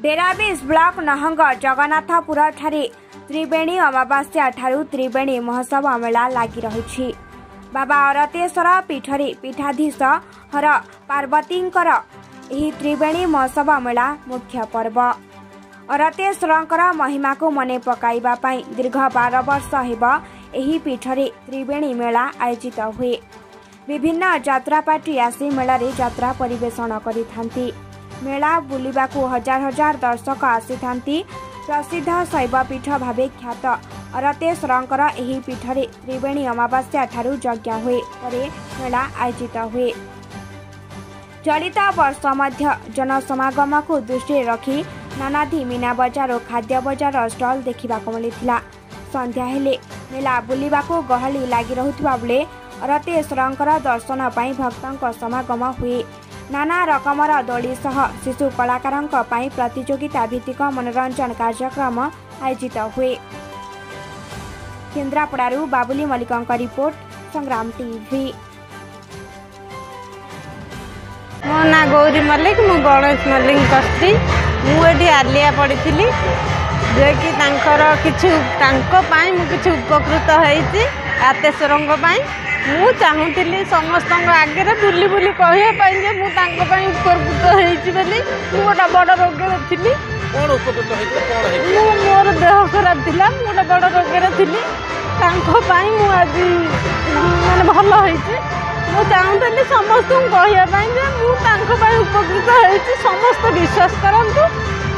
डेराबिस block नहंग Jagannathpur ठारे त्रिवेणी अमावास्या ठारू त्रिवेणी महोत्सव मेला लगी रही। बाबा अरतेश्वर पीठरे पीठाधीश हर पार्वतींकर एही त्रिवेणी महोत्सव मेला मुख्य पर्व। अरतेश्वरंकर महिमा को मने पकाइबा पई दीर्घ 12 वर्ष हेब एही पीठरे त्रिवेणी मेला आयोजित हुए। विभिन्न यात्रा पार्टी आसी मेला रे यात्रा परिवेषण करिथांती। मेला बुलिबाकू हजार हजार दर्शक आसीथांती। प्रसिद्ध शैवपीठ भावे ख्यात अरतेश्वरंकर एही पीठरे त्रिवेणी अमावास्या ठारू यज्ञ हुए परे मेला आयोजित हुए। चलित वर्ष मध्य जनसमागम को दृष्टि रखी नानादी मीना बजार और खाद्य बजार स्टल देखा मिलता। संध्या हेले मेला बुलिबाकू गहली लगी रहुथिबा बेले अरतेश्वरंकर दर्शन पाई भक्तों समागम हुए। नाना रकमर दोली सह शिशु कलाकारों प्रतियोगिता भित्तिक मनोरंजन कार्यक्रम आयोजित हुए। केन्द्रापड़ारू बाबुली मल्लिक रिपोर्ट, संग्राम टीवी। मो ना गौरी मल्लिक, मु गणेश मल्लिक स्त्री। मुझे आलिया पड़ी थी जे कि किसी उपकृत होती आतेश्वर मु चाहूली समस्त आगे बुली बुली कहवाई मुझे उपकृत होती। गोटे बड़ रोगे थी, मोर देह खराब था, गोटे बड़ रोगे थी। आज माने भल होती। मु चाहूली समस्त कहवाई उपकृत होती। समस्त विश्वास करतु,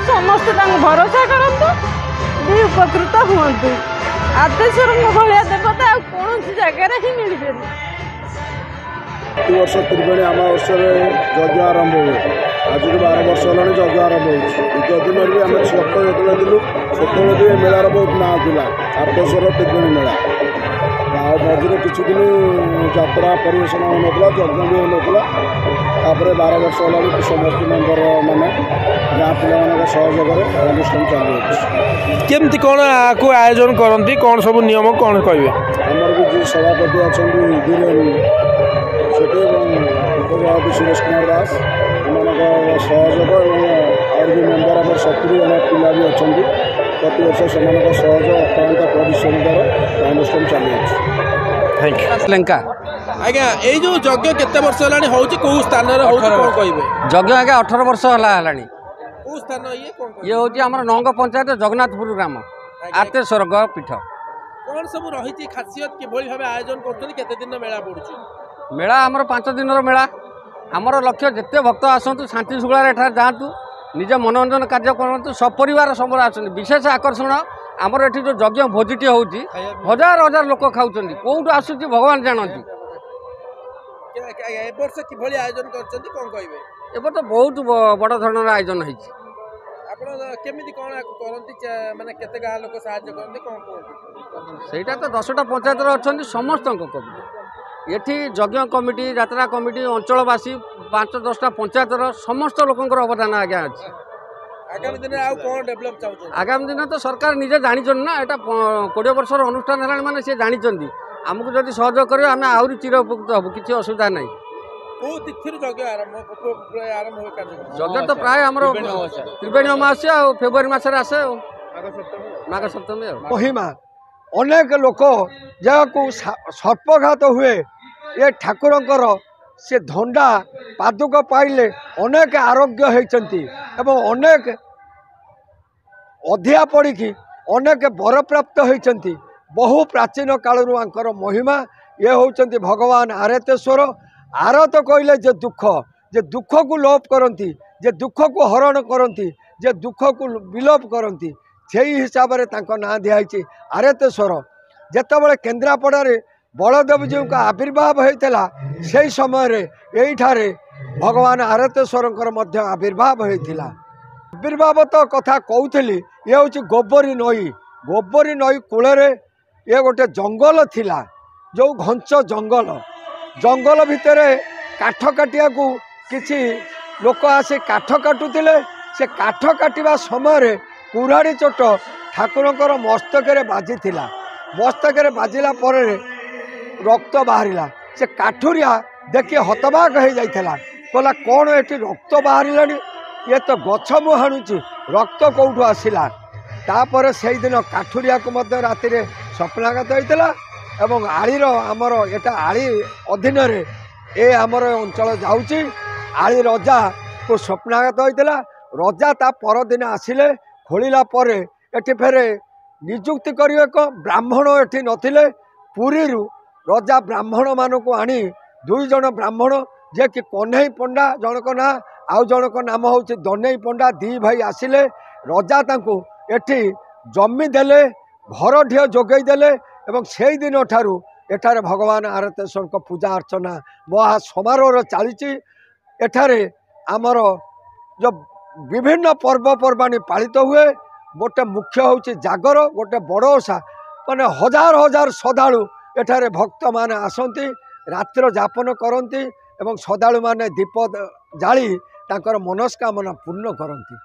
समस्त भरोसा करतु, भी उपकृत हूँ। आतेश्वर भाया देवता कौन जगार ही मिले। वर्ष त्रिवेणी अमावास्या यज्ञ आरंभ हुए। आज को 12 वर्ष होगा यज्ञ आरंभ होदिन भी आम छोट जो भी मेलार बहुत ना था आतेश्वर त्रिवेणी मेला। मझे किसी दिन यात्रा परिवेशन होना यज्ञ भी होना। 12 वर्ष होगा समस्त मेम्बर मैंने गाँ पिला सहयोग अनुष्ठान चलुच्छे। केमती कौन आपको आयोजन करती, कौन सब नियम कौन कहे? आमर भी जी सभापति अच्छा धीरेन सेठी उपसभापति सुरेश कुमार दास एम सहयोग और भी मेम्बर आम 70 जन पिला भी अच्छा। प्रति वर्ष से सहयोग अत्यंत परिश्रम द्वारा अनुष्ठान चलुच्छे। Thank you. लंका आज्ञा ये जो यज्ञ केते वर्ष होलानी होची को स्थान रे होची कोन कहबे? यज्ञ आज्ञा 18 वर्ष होलानी। को स्थान ये कोन कहबे? ये होची हमर नंग पंचायत जगन्नाथपुर ग्राम आतेश्वर पीठ। कोन सब रहिची खासियत कि भली भाबे आयोजन करतनी? केते दिन मेला पड़ुची? मेला हमर 5 दिन मेला। हमर लक्ष्य जेते भक्त आसंतु शांति सुगला एठार जातु, निज मनोरंजन कार्य करतु, सब परिवार समर आछन। विशेष आकर्षण हमर एठी जो यज्ञ भोजिटी होची हजार हजार लोक खाउचंदी। कोउटु आसुची भगवान जानती। ए वर्ष कि भली आयोजन करचंदी कोन कहबे? एबर तो बहुत बड़ धरणर आयोजन होईची। आपण केमिति कोन करंती माने केते गा लोक सहाय्य करंती कोन कहंती? सेटा तो 10टा पंचायत रे अछंती समस्त को कबि। एठी यज्ञ कमिटी, यात्रा कमिटी, अंचलवासी 5-10टा पंचायत रो समस्त लोकंकर अवदान आज्ञा अछि। आगामी दिन आउ कोन डेवलप चाहउछ? आगामी दिन तो सरकार निजे जानिछन ना, एटा 20 वर्षर अनुष्ठान हलानी माने से जानिछंदी। हमको जदि सहयोग करियो आमे आउरी चिर उपकृत हबु, किछि असुविधा नै। को तिथिर यज्ञ आरंभ हो कार्यक्रम? यज्ञ तो प्राय हमरो त्रिवेणी अमावास्या और फेब्रुआरी मासरे आसे माघ सप्तमी। महिमा अनेक लोक जहाँ सर्पघात हुए ये ठाकुरंकर से धंडा पादुक पाइले अनेक आरोग्य होती एवं अनेक अधिया पड़ी अनेक बर प्राप्त होती। बहु प्राचीन कालरू आंकर महिमा ये होचंती भगवान आरतेश्वर। आरत कहले जे दुख को लोप करती, जे दुख को हरण करती, जे दुख को विलोप करती, से हिसाब से ना दिखाई आरतेश्वर। जेतबले केन्द्रापड़े बलदेव जी का आविर्भाव होता से समय यहीठारे भगवान आरतेश्वर आविर्भाव होता। आविर्भाव तो कथा कहूली ये हूँ गोबरी नई। गोबरी नई कूल ये गोटे जंगल थिला, जो घंच जंगल भितर काठ काटिया को किसी लोक आसी काठ काटुले। से काठ काटिबा समय कुराड़ी चोट ठाकुरंकर मस्तक बाजी थिला। मस्तक बाजिला पर रक्त बाहरिला। से काठुरिया देखिए हतबाक हो जाइला, कहला कौन ये रक्त बाहर ये तो गछ मु हाणुची रक्त कौटू आसला तापर से दिन काठुरिया को मध्य राति स्वप्नाघात होता एवं आलीर आमर एटा आली अधीन ए आमर अंचल जाऊँगी आली रजा को स्वप्नाघात होता रजा ता परदिन आसिले खोलिला परे एठी फेरे निजुक्ति करिवे एक ब्राह्मण एठी नथिले पुरी रजा ब्राह्मण मानक आनी 2 जन ब्राह्मण जे कि कन्हई पंडा जनक ना आउ जनक नाम हूँ दनई पंडा 2 भाई आसिले रजा तांको एठी जमी देले घर ढिओ जोगई देले एवं से दिन ठारू एठारे भगवान आरतेश्वर को पूजा अर्चना महा समारोह चली एठारे आमर जो विभिन्न पर्वपर्वाणी पालित हुए गोटे मुख्य हूँ जागर गोटे बड़ ओषा माने हजार हजार श्रद्धालु एठारे भक्त माने आसंती रात्र जापन करती एवं श्रद्धालु माने दीप जाली तांकर मनस्कामना पूर्ण करती।